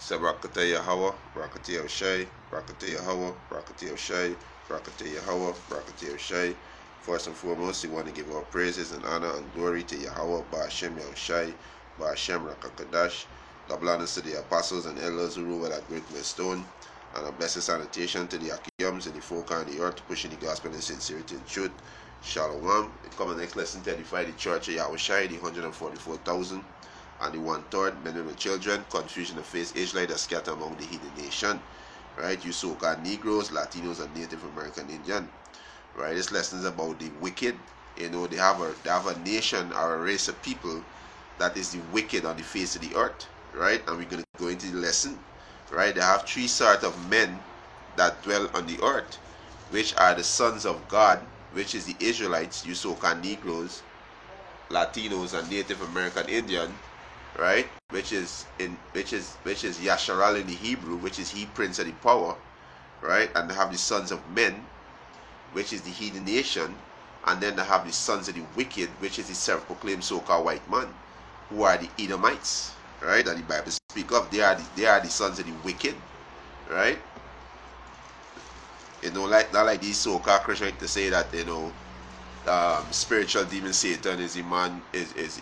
So Barakatah Yahweh, Barakatah Shai, Barakatah Yahweh, Barakatah Shai, Barakatah Yahweh, Barakatah Shai. First and foremost, we want to give our praises and honor and glory to Yahweh, Ba'ashem Yahushai, Ba'ashem Rakakadash. God bless to the apostles and elders who rule at Great Millstone, and a blessed sanitation to the Akiyams and the folk on the earth pushing the gospel in sincerity and truth. Shalom. We come in next lesson to edify the church of Yahushai, the 144,000. And the 1/3, men and children, confusion of faith, Israelite that scatter among the heathen nation. Right? You so-called Negroes, Latinos, and Native American Indian. Right? This lesson is about the wicked. You know, they have a nation or a race of people that is the wicked on the face of the earth. Right? And we're going to go into the lesson. Right? They have three sorts of men that dwell on the earth, which are the sons of God, which is the Israelites, you so-called Negroes, Latinos, and Native American Indian. Right, which is Yasharal in the Hebrew, which is he prince of the power, right? And they have the sons of men, which is the heathen nation, and then they have the sons of the wicked, which is the self-proclaimed so-called white man, who are the Edomites, right? That the Bible speak of. They are the sons of the wicked, right? You know, like not like these so-called Christians to say that, you know, spiritual demon Satan is the man, he's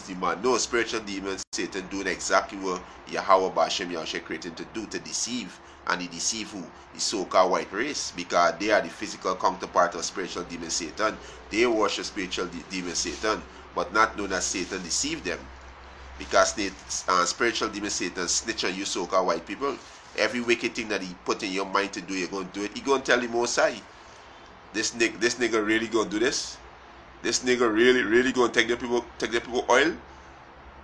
the man. No, spiritual demon Satan doing exactly what Yahweh Ba'ashem Yahushua created him to do, to deceive. And he deceive who? The so-called white race, because they are the physical counterpart of spiritual demon Satan. They worship spiritual demon Satan, but not know that Satan deceived them. Because spiritual demon Satan snitch on you so-called white people. Every wicked thing that he put in your mind to do, you're going to do it. He's going to tell the Most High, this nigga really gonna do this? This nigga really gonna take the people oil?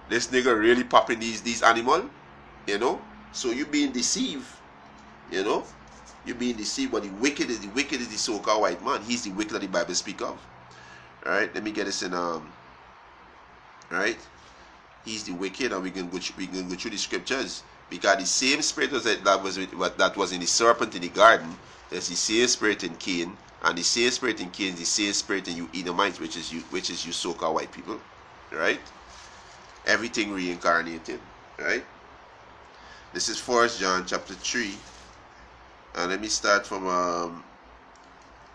This nigga really popping these animal? You know? So you being deceived. You know? You being deceived, but the wicked is the so-called white man. He's the wicked that the Bible speak of. Alright, let me get this in right? He's the wicked, and we can go through the scriptures. Because the same spirit that was in the serpent in the garden, there's the same spirit in Cain. And the same spirit in Cain is the same spirit in you Edomites, which is you so-called white people, right? Everything reincarnated, right? This is 1 John chapter 3, and let me start from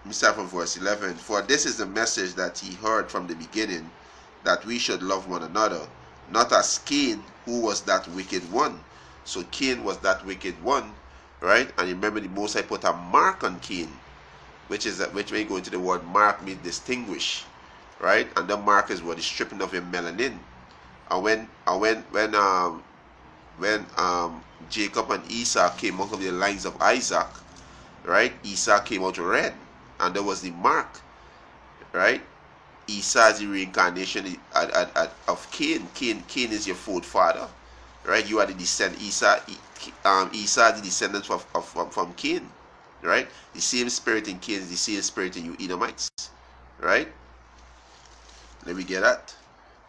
verse 11. For this is the message that he heard from the beginning, that we should love one another, not as Cain, who was that wicked one. So Cain was that wicked one, right? And remember, the Most High put a mark on Cain, which when you go into the word mark means distinguish, right? And the mark is what is stripping of your melanin. And when Jacob and Esau came out of the lines of Isaac, right? Esau came out red, and there was the mark, right? Esau is the reincarnation of Cain. Cain is your forefather, right? You are the descendant. Esau is the descendant from Cain. Right? The same spirit in Cain is the same spirit in you Edomites. Right? Let me get that.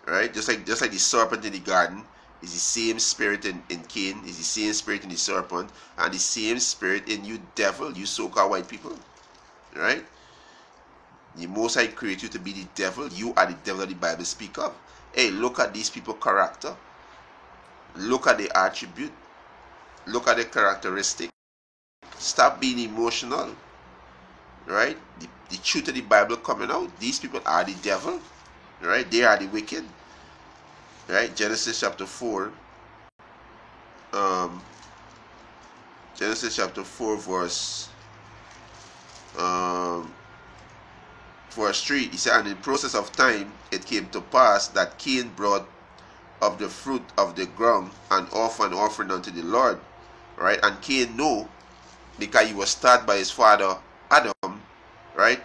Right? Just like the serpent in the garden is the same spirit in Cain, is the same spirit in the serpent, and the same spirit in you devil, you so-called white people. Right? The Most High create you to be the devil. You are the devil that the Bible speak of. Hey, look at these people's character. Look at the attribute. Look at the characteristic. Stop being emotional, right? The truth of the Bible coming out. These people are the devil, right? They are the wicked, right? Genesis chapter 4, verse 3. He said, and in process of time it came to pass that Cain brought of the fruit of the ground and offer an offering unto the Lord, right? And Cain knew, because he was taught by his father Adam, right?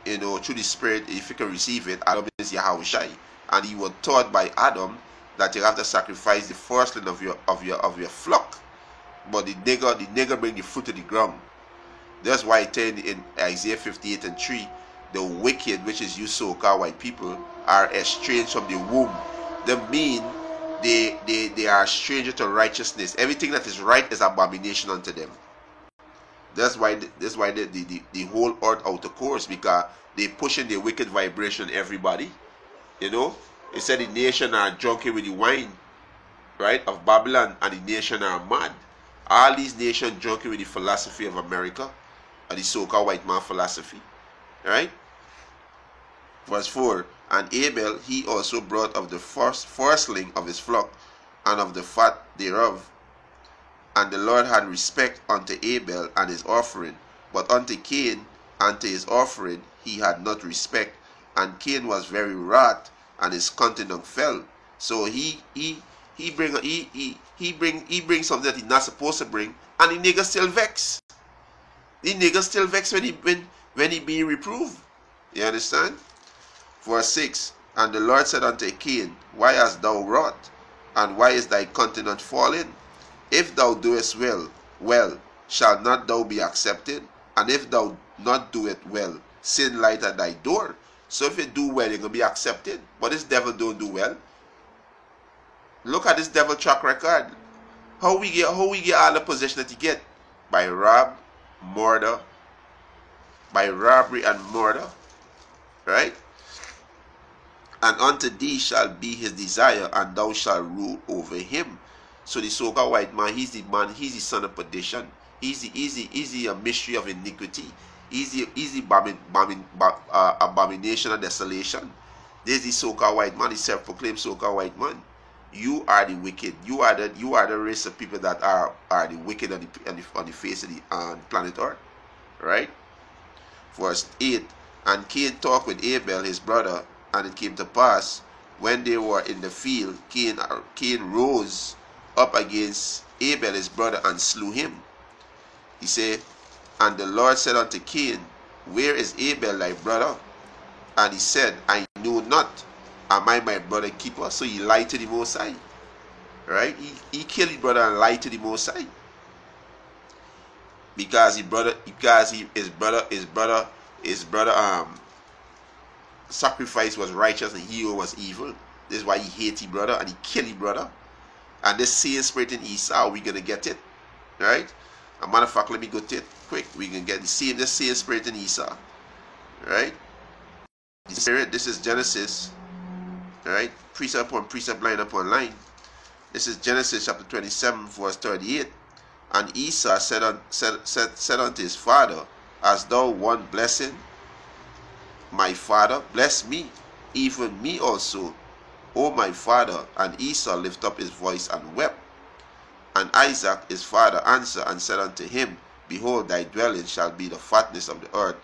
You know, through the spirit, if you can receive it, Adam is Yahushai, and he was taught by Adam that you have to sacrifice the firstling of your flock. But the nigger bring the fruit of the ground. That's why it tell in Isaiah 58:3, the wicked, which is you so-called white people, are estranged from the womb. That mean they are stranger to righteousness. Everything that is right is abomination unto them. That's why the whole earth out of course, because they pushing the wicked vibration everybody. You know, it said the nation are drunken with the wine. right, of Babylon and the nation are mad. All these nations joking with the philosophy of America, or the so-called white man philosophy, right? Verse 4, and Abel he also brought of the firstling of his flock, and of the fat thereof. And the Lord had respect unto Abel and his offering, but unto Cain and to his offering he had not respect. And Cain was very wrath, and his countenance fell. So he bring something that he's not supposed to bring, and the nigga still vex. The nigga still vex when he being reproved. You understand? Verse 6, and the Lord said unto Cain, why hast thou wrought, and why is thy countenance fallen? If thou doest well, shall not thou be accepted? And if thou not do it well, sin light at thy door. So if you do well, you're going to be accepted. But this devil don't do well. Look at this devil track record. How we get all the possession that he get? By robbery and murder. Right? And unto thee shall be his desire, and thou shalt rule over him. So the so-called white man, he's the son of perdition. He's the mystery of iniquity. He's the abomination of desolation. This is the so-called white man, the self-proclaimed so-called white man. You are the wicked. You are the race of people that are the wicked on the face of the planet Earth. Right? Verse 8, and Cain talked with Abel his brother, and it came to pass, when they were in the field, Cain rose up against Abel his brother and slew him. He said, and the Lord said unto Cain, where is Abel thy brother? And he said, I know not. Am I my brother keeper? So he lied to the Most High. Right? He killed his brother and lied to the Most High. Because his brother sacrifice was righteous and he was evil. This is why he hated his brother and he killed his brother. And this same spirit in Esau, we're gonna get it. Right? A matter of fact, let me go to it quick. We can get the same spirit in Esau. Right? The spirit, this is Genesis. Right? Precept upon precept, line upon line. This is Genesis chapter 27, verse 38. And Esau said unto his father, hast thou one blessing? My father, bless me, even me also, O my father. And Esau lifted up his voice and wept. And Isaac his father answered and said unto him, behold, thy dwelling shall be the fatness of the earth,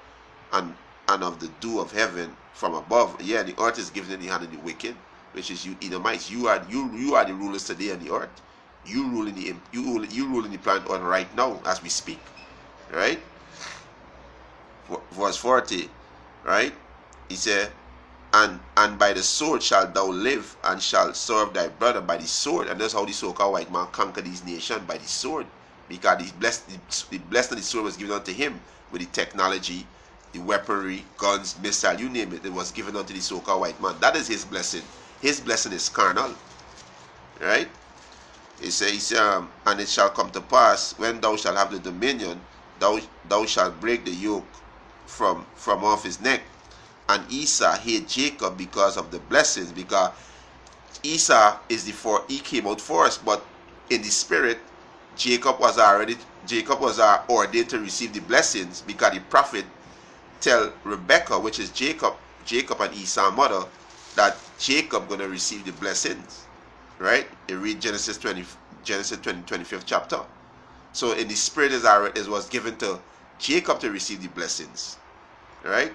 and of the dew of heaven from above. Yeah, the earth is given in the hand of the wicked, which is you Edomites. You are the rulers today on the earth. You rule in the planet earth right now as we speak. Right? Verse 40. Right? He said, and by the sword shalt thou live, and shalt serve thy brother by the sword. And that's how the so-called white man conquered these nations, by the sword. Because the blessing of the sword was given unto him with the technology, the weaponry, guns, missile, you name it. It was given unto the so-called white man. That is his blessing. His blessing is carnal. Right? He says, and it shall come to pass, when thou shalt have the dominion, thou shalt break the yoke from off his neck. And Esau hated Jacob because of the blessings, because Esau he came out first, but in the spirit, Jacob was ordained to receive the blessings, because the prophet tell Rebekah, which is Jacob and Esau's mother, that Jacob gonna receive the blessings. Right? You read Genesis 25th chapter. So in the spirit it was given to Jacob to receive the blessings. Right?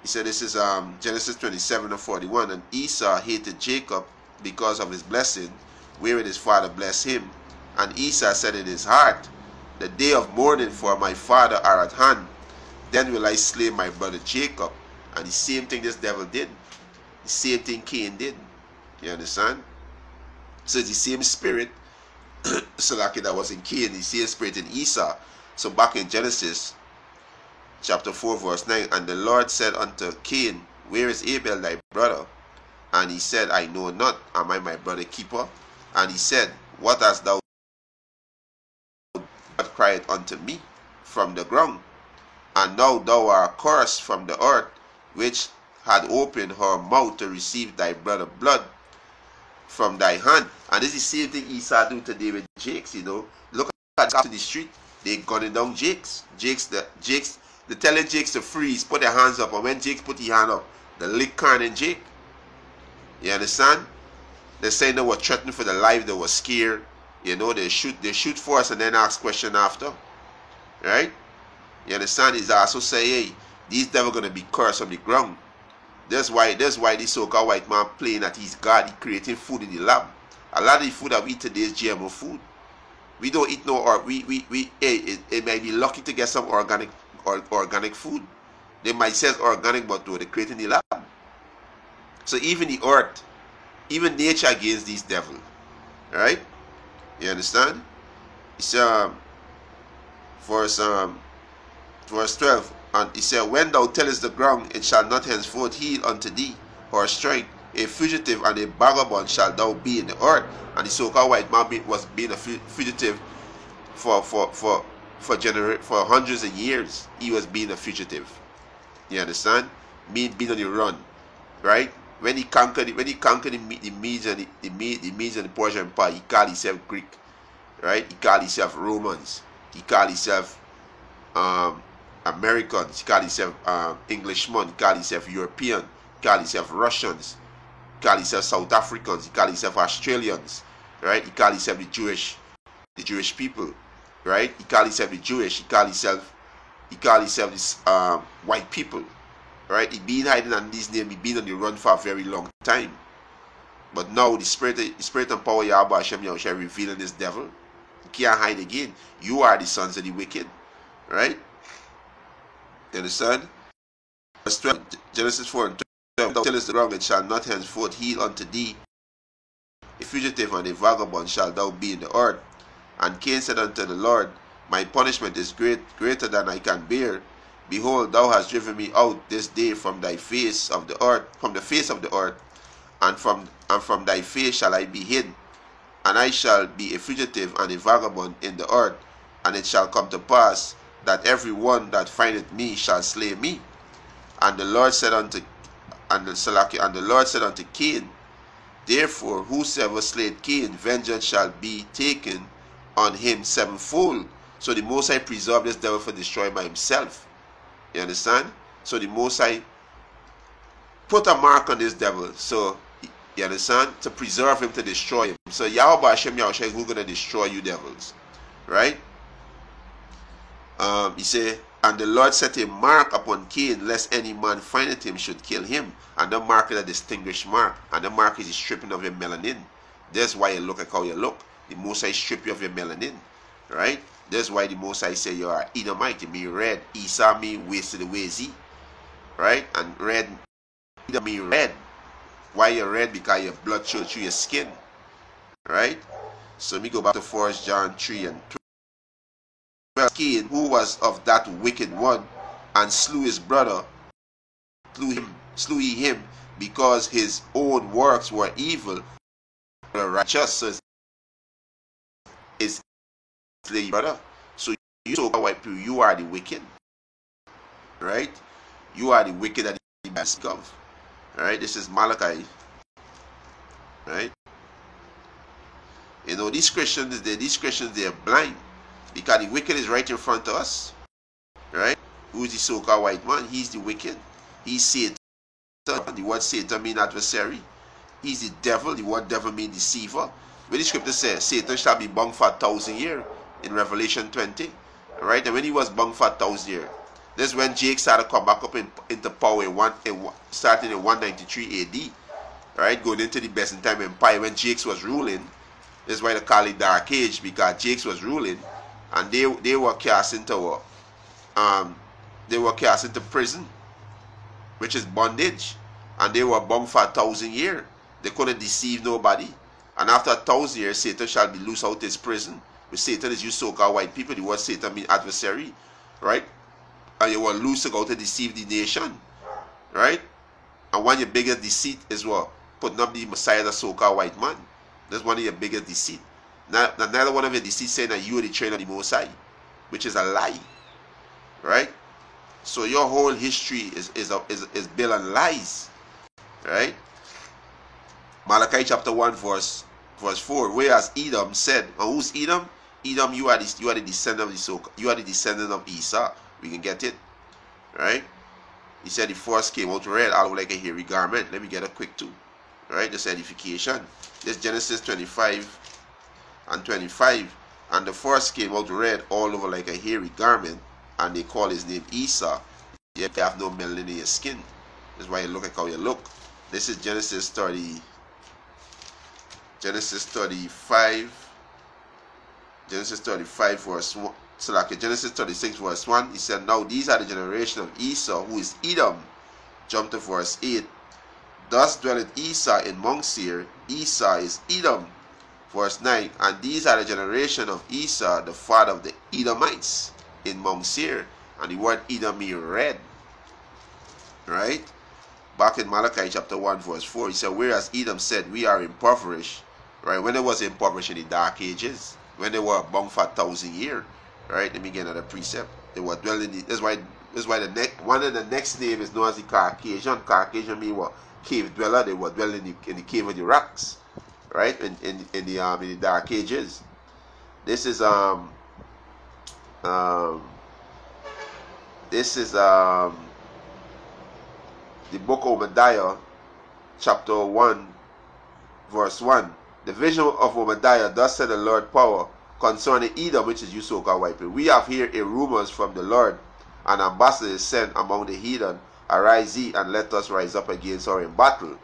He said this is Genesis 27:41. And Esau hated Jacob because of his blessing, wherein his father blessed him. And Esau said in his heart, the day of mourning for my father are at hand. Then will I slay my brother Jacob. And the same thing this devil did. The same thing Cain did. You understand? So it's the same spirit that was in Cain, the same spirit in Esau. So back in Genesis chapter 4 verse 9, and the Lord said unto Cain, where is Abel thy brother? And he said, I know not. Am I my brother keeper? And he said, what hast thou cried unto me from the ground? And now thou art cursed from the earth, which had opened her mouth to receive thy brother's blood. from thy hand. And this is the same thing Esau do today with Jakes, you know. Look at out in the street, they gunning down Jakes. They're telling Jakes to freeze, put their hands up, and when Jakes put his hand up, they lick Khan and Jake. You understand? They're saying they were threatened for their life, they were scared. You know, they shoot first and then ask question after. Right? You understand? He's also say, hey, these devils gonna be cursed on the ground. That's why this so-called white man playing that he's God, he creating food in the lab. A lot of the food that we eat today is GMO food. We don't eat no, or it may be lucky to get some organic food. They might say it's organic, but they create in the lab. So even the earth, even nature against these devils. Right? You understand? It's verse 12. And he said, when thou tellest the ground, it shall not henceforth heal unto thee, or strength. A fugitive and a vagabond shall thou be in the earth. And the so-called white man was being a fugitive for hundreds of years. He was being a fugitive. You understand? Being on the run, right? When he conquered the Medes and the Persian Empire, he called himself Greek, right? He called himself Romans. He called himself Americans. He called himself Englishman. He called himself European. He called himself Russians. He called himself South Africans. He called himself Australians, right? He called himself the Jewish people, right? He called himself the Jewish. He called himself this white people, right? He been hiding on this name. He been on the run for a very long time. But now the spirit and power Yahweh Hashem Yahushua revealing this devil. You can't hide again. You are the sons of the wicked, right? You understand? Verse 12, Genesis 4 and 12. Thou tellest the ground, it shall not henceforth heal unto thee. A fugitive and a vagabond shall thou be in the earth. And Cain said unto the Lord, my punishment is greater than I can bear. Behold, thou hast driven me out this day from the face of the earth, and from thy face shall I be hid. And I shall be a fugitive and a vagabond in the earth. And it shall come to pass that every one that findeth me shall slay me. And the Lord said unto Cain, therefore whosoever slayed Cain, vengeance shall be taken on him sevenfold. So the Most High preserved this devil for destroy by himself. You understand? So the Most High put a mark on this devil. So you understand? To preserve him, to destroy him. So Yahweh Hashem Yahushua, who's going to destroy you devils, right? He said, and the Lord set a mark upon Cain, lest any man findeth him should kill him. And the mark is a distinguished mark. And the mark is the stripping of your melanin. That's why you look like how you look. The Most High strip you of your melanin, right? That's why the Most High say you are Edomite. You mean red. Esau mean wasted away Z, right? And red, Edom mean red. Why you're red? Because your blood showed through your skin, right? So let me go back to 1 John 3 and 12. Cain, who was of that wicked one, and slew his brother, slew him because his own works were evil, righteous. So is slave brother. So you so white people, you are the wicked, right? You are the wicked that the best of. Alright, this is Malachi. Right? You know, these Christians, they're blind. Because the wicked is right in front of us. Right? Who is the so-called white man? He's the wicked. He's Satan. The word Satan means adversary. He's the devil. The word devil means deceiver. When the scripture says Satan shall be bound for 1,000 years in Revelation 20. Right? And when he was bound for 1,000 years, that's when Jake started to come back up into power starting in 193 AD. Right? Going into the Byzantine Empire when Jake was ruling. That's why they call it Dark Age, because Jake was ruling. And they were cast into prison, which is bondage. And they were bound for 1,000 years. They couldn't deceive nobody. And after 1,000 years, Satan shall be loose out his prison. Which Satan is you so-called white people. The word Satan means adversary. Right? And you were loose to go to deceive the nation. Right? And one of your biggest deceit is what? Putting up the Messiah, the so-called white man. That's one of your biggest deceit. Another one of your deceit saying that you are the trainer of the Most High, which is a lie. Right? So your whole history is built on lies. Right? Malachi chapter 1 verse 4. Whereas Edom said, and who's Edom? Edom, you are the descendant of the so you are the descendant of Esau. We can get it, right? He said the first came out red, all like a hairy garment. Let me get a quick two, right? This edification. This Genesis 25 and 25, and the first came out red all over like a hairy garment, and they call his name Esau. Yet they have no melanin in your skin. That's why you look like how you look. This is Genesis 35, Genesis 35 verse 1. So like Genesis 36 verse 1, he said, now these are the generation of Esau, who is Edom. Jump to verse 8. Thus dwelleth Esau in Mount Seir. Esau is Edom. Verse 9, and these are the generation of Esau, the father of the Edomites, in Mount Seir. And the word Edom means red. Right? Back in Malachi chapter 1 verse 4, he said, whereas Edom said, we are impoverished. Right? When it was impoverished in the dark ages, when they were bound for 1,000 years. Right? Let me get another precept. They were dwelling. That's why one of the next name is known as the Caucasian. Caucasian means what? Cave dweller. They were dwelling in the cave of the rocks. Right? In the dark ages. This is the book of Obadiah, chapter 1, verse 1. The vision of Obadiah, thus said the Lord power, concerning Edom, which is you so-called white people. We have here a rumors from the Lord, an ambassador is sent among the heathen. Arise ye, and let us rise up against her in battle.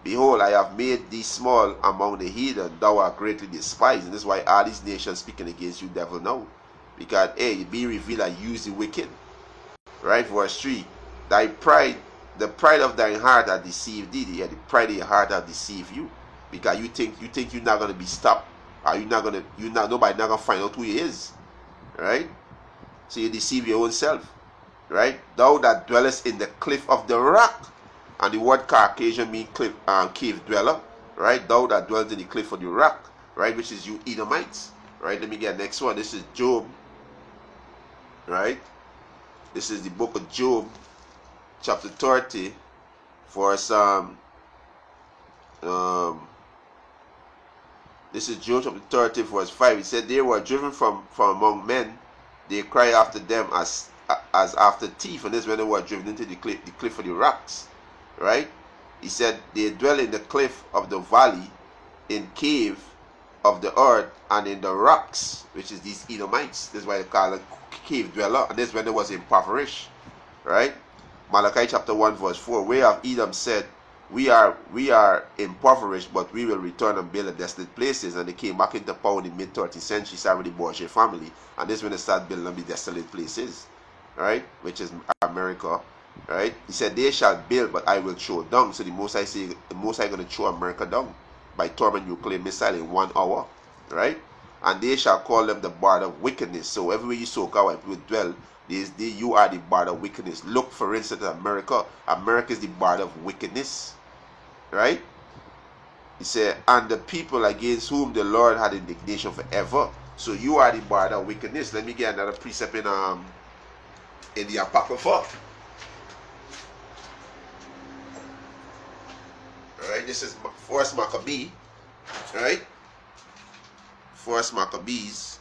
Behold, I have made thee small among the heathen, thou art greatly despised. And this is why all these nations speaking against you, devil, now. Because, hey, you be revealed and use the wicked. Right, verse 3. Thy pride, the pride of thine heart hath deceived thee. Yeah, the pride of your heart hath deceived you. Because you think you're not gonna be stopped. Or nobody not gonna find out who he is. Right? So you deceive your own self. Right? Thou that dwellest in the cliff of the rock. And the word Caucasian means cliff, cave dweller. Right? Thou that dwells in the cliff of the rock. Right? Which is you Edomites. Right? Let me get the next one. This is Job. Right? This is the book of Job, chapter 30, verse this is Job chapter 30, verse 5. He said, they were driven from among men. They cry after them as after thief. And this is when they were driven into the cliff of the rocks. Right? He said, they dwell in the cliff of the valley, in cave of the earth, and in the rocks, which is these Edomites. This is why they call it cave dweller. And this is when they was impoverished. Right? Malachi chapter 1, verse 4. Whereof Edom said, we are impoverished, but we will return and build the desolate places. And they came back into power in the mid-13th century, started with the Bourgeois family. And this is when they started building the desolate places, right? Which is America, right? He said, they shall build, but I will throw down. So the Most High say, the Most High going to throw America down by thermonuclear missile in 1 hour, right? And they shall call them the bard of wickedness. So everywhere you so-called white people dwell, you are the bard of wickedness. Look, for instance, at America. America is the bard of wickedness. Right? He said, and the people against whom the Lord had indignation forever. So you are the bard of wickedness. Let me get another precept in the Apocrypha. Alright, this is First Maccabee. Right? First Maccabees.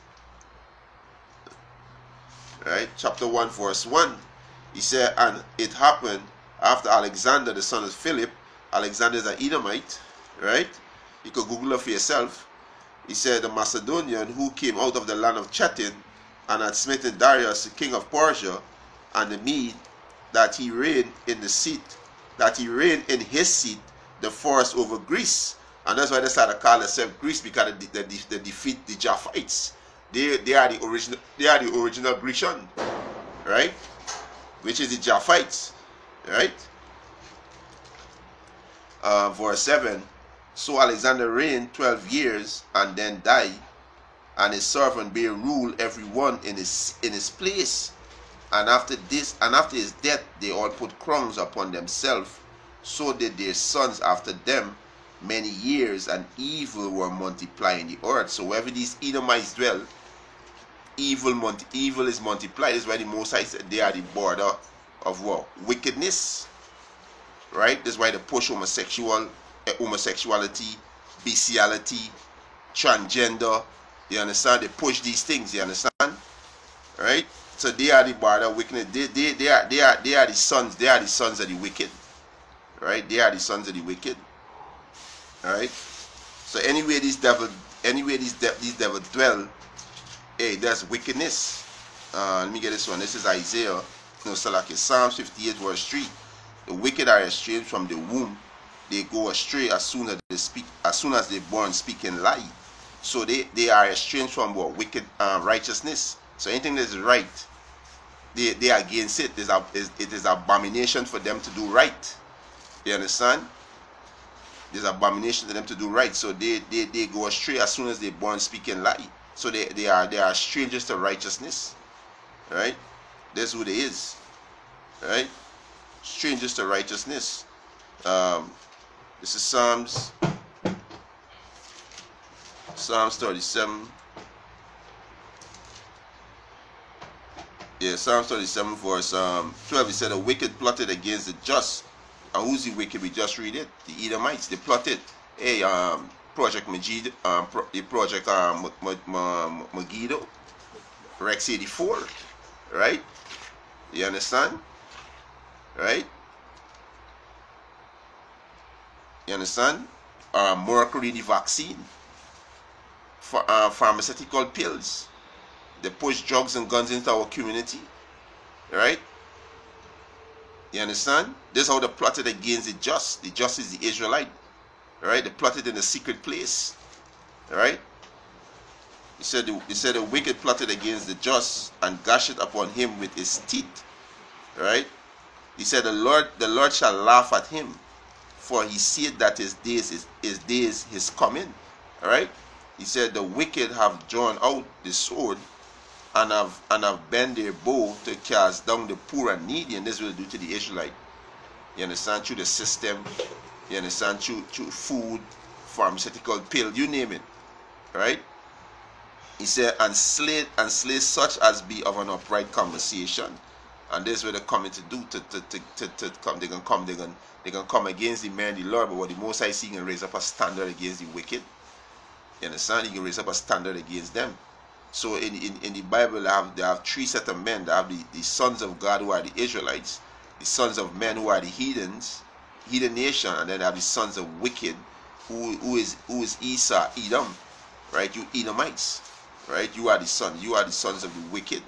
Right? Chapter 1, verse 1. He said, and it happened after Alexander, the son of Philip. Alexander is an Edomite, right? You could Google it for yourself. He said, the Macedonian who came out of the land of Chetin and had smitten Darius, the king of Persia, and the Mede, that he reigned in his seat, the first over Greece. And that's why they started to call themselves Greece, because they defeat the Japhites. They are the original Grecian, right? Which is the Japhites, right? Verse 7. So Alexander reigned 12 years and then died, and his servant bare rule every one in his place. And after his death, they all put crowns upon themselves. So did their sons after them many years, and evil were multiplying the earth. So wherever these Edomites dwell, evil is multiplied. This is why the Most High said they are the border of what? Wickedness. Right? This is why they push homosexual homosexuality, bestiality, transgender. You understand? They push these things. You understand? Right? So they are the bar of wickedness. They are the sons. They are the sons of the wicked. Right? They are the sons of the wicked. All right. So anywhere these devil dwell, hey, there's wickedness. Let me get this one. This is Isaiah. No, so like Psalms 58 verse 3. The wicked are estranged from the womb. They go astray as soon as they speak. As soon as they're born, speaking lie. So they are estranged from what? Wicked righteousness. So anything that is right, they are against it. It is abomination for them to do right. You understand? There's abomination to them to do right. So they go astray as soon as they're born, speaking lie. So they are strangers to righteousness. Right? That's who they is. Right? Strangers to righteousness. This is Psalms 37. Yeah, Psalms 37 verse 12. He said, the wicked plotted against the just. And who's the wicked? We just read it. The Edomites. They plotted. Hey, Project Megiddo, Project Megiddo, Rex 84. Right? You understand? Right? You understand? Mercury the vaccine. Pharmaceutical pills. They push drugs and guns into our community. Right? You understand? This is how they plotted against the just. The just is the Israelite. Right? They plotted in a secret place. Right? He said the wicked plotted against the just and gashed upon him with his teeth. Right? He said the Lord shall laugh at him, for he said that his days is coming. Alright? He said the wicked have drawn out the sword and have bent their bow to cast down the poor and needy, and this will do to the Israelite. You understand? Through the system, you understand, through food, pharmaceutical pill, you name it. Right? He said, and slay such as be of an upright conversation. And this is what they're coming to do to come. They're gonna come against the man, the Lord, but what the Most High see, can raise up a standard against the wicked. You understand? He can raise up a standard against them. So in the Bible, they have three set of men. They have the sons of God, who are the Israelites, the sons of men, who are the heathens, heathen nation, and then they have the sons of wicked, who is Esau, Edom, right? You Edomites, right? You are the sons of the wicked.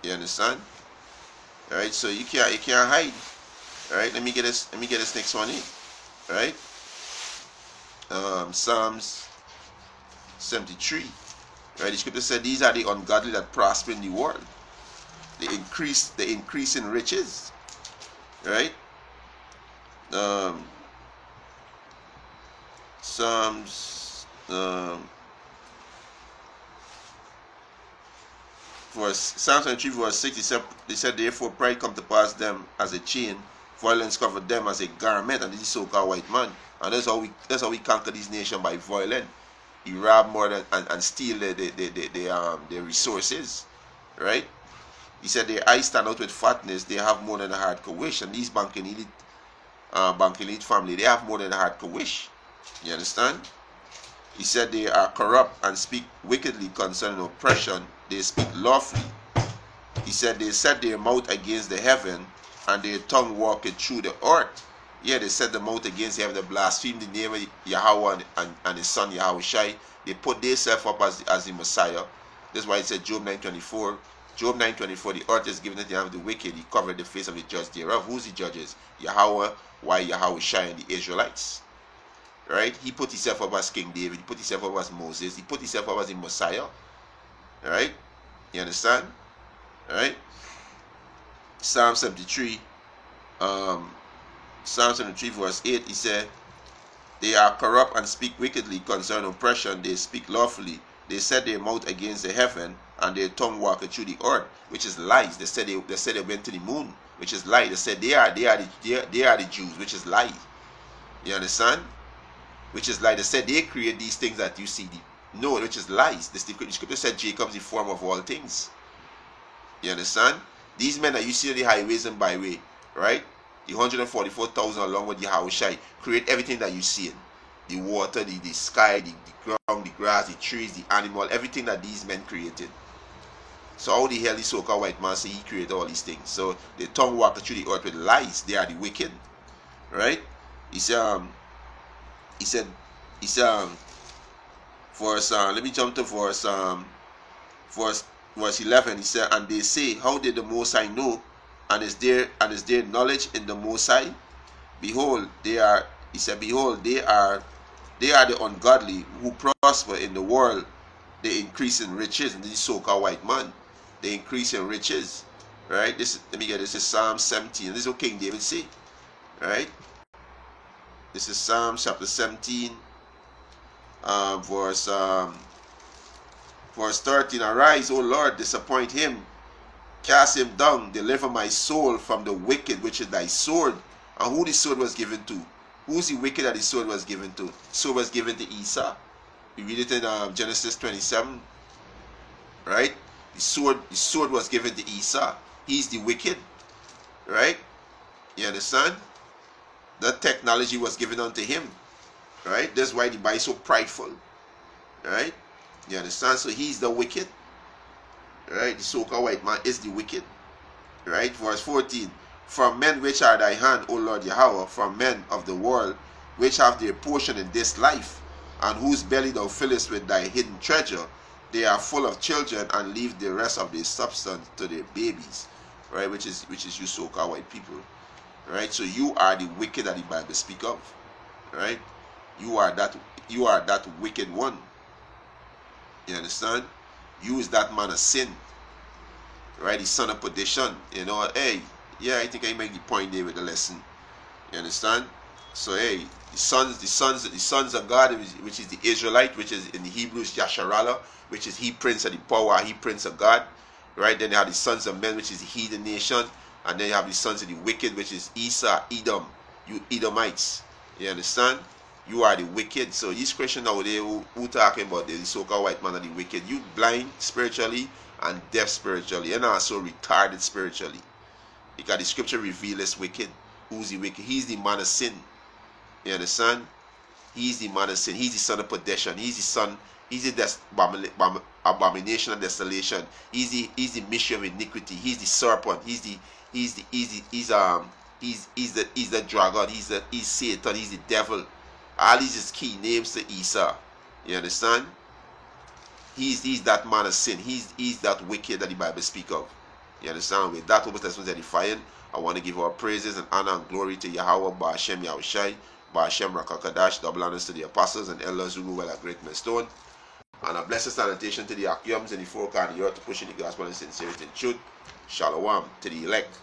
You understand? All right, so you can't hide. All right, let me get this next one in. All right, Psalms 73. Right, the scripture said, these are the ungodly that prosper in the world. They increase in riches. Right? Psalms Psalm 23 verse 6, they said, therefore pride come to pass them as a chain, violence covered them as a garment, and this is so-called white man. And that's how we conquer this nation, by violence. He rob more than and steal the resources. Right? He said their eyes stand out with fatness, they have more than a hardcore wish. And these banking elite family, they have more than a hardcore wish. You understand? He said they are corrupt and speak wickedly concerning oppression. They speak lawfully. He said they set their mouth against the heaven, and their tongue walketh through the earth. Yeah, they set the mouth against heaven. They blaspheme the name of Yahweh and his son Yahweh Shai. They put themselves up as the Messiah. That's why it said Job 9:24. Job 9:24, the earth is given to the hand of the wicked. He covered the face of the judge thereof. Who's the judges? Yahweh, why Yahweh Shai, and the Israelites. Right? He put himself up as King David. He put himself up as Moses. He put himself up as the Messiah. Right? You understand? Right? Psalm 73. Psalm 73 verse 8, he said, they are corrupt and speak wickedly concerning oppression. They speak lawfully. They set their mouth against the heaven, and their tongue walketh through the earth, which is lies. They said they went to the moon, which is lie. They said they are the Jews, which is lie. You understand? Which is lie. They said they create these things that you see. No, which is lies. The scripture said Jacob is the form of all things. You understand? These men that you see on the highways and byway, right? The 144,000 along with Yahushai create everything that you see. The water, the sky, the ground, the grass, the trees, the animal, everything that these men created. So how the hell the so-called white man say he created all these things? So the tongue walk through the earth with lies. They are the wicked. Right? He said, let me jump to verse 11. He said, and they say, how did the Most High know? And is there knowledge in the Most High? Behold, they are the ungodly who prosper in the world. They increase in riches. And this so-called white man, they increase in riches. Right? This is Psalm 17. This is what King David say. Right? This is Psalm chapter 17, verse 13. Arise, O Lord, disappoint him. Cast him down. Deliver my soul from the wicked, which is thy sword. And who the sword was given to? Who's the wicked that the sword was given to? The sword was given to Esau. We read it in Genesis 27. Right? The sword was given to Esau. He's the wicked. Right? You understand? That technology was given unto him. Right? That's why the Bible is so prideful. Right? You understand? So he's the wicked. Right? The so-called white man is the wicked. Right? Verse 14. From men which are thy hand, O Lord Yahweh, from men of the world, which have their portion in this life, and whose belly thou fillest with thy hidden treasure, they are full of children, and leave the rest of their substance to their babies. Right? Which is you so-called white people. Right? So you are the wicked that the Bible speak of. Right? You are that wicked one. You understand? You is that man of sin. Right? The son of perdition. You know, hey, yeah, I think I make the point there with the lesson. You understand? So hey, the sons of God, which is the Israelite, which is in the Hebrews Yasharallah, which is he prince of the power, he prince of God. Right? Then you have the sons of men, which is the heathen nation. And then you have the sons of the wicked, which is Esau, Edom. You Edomites. You understand? You are the wicked. So these Christians nowadays who talking about the so-called white man are the wicked. You blind spiritually and deaf spiritually. And also retarded spiritually. Because the scripture reveals us wicked. Who's the wicked? He's the man of sin. You understand? He's the man of sin. He's the son of perdition. He's the son. He's the abomination of desolation. He's the mission of iniquity. He's the serpent. He's the dragon. He's Satan. He's the devil. All these is key names to Esau. You understand? He's that man of sin. He's that wicked that the Bible speak of. You understand? With that, Hope Testimonies Edifying, I want to give our praises and honor and glory to Yahweh, Ba'ashem Yahushai, Ba'ashem Rakakadash, double honors to the apostles and elders who rule well at Great Millstone. And a blessed salutation to the Akyums and the folk on the earth to pushing the gospel in sincerity and truth. Shalom to the elect.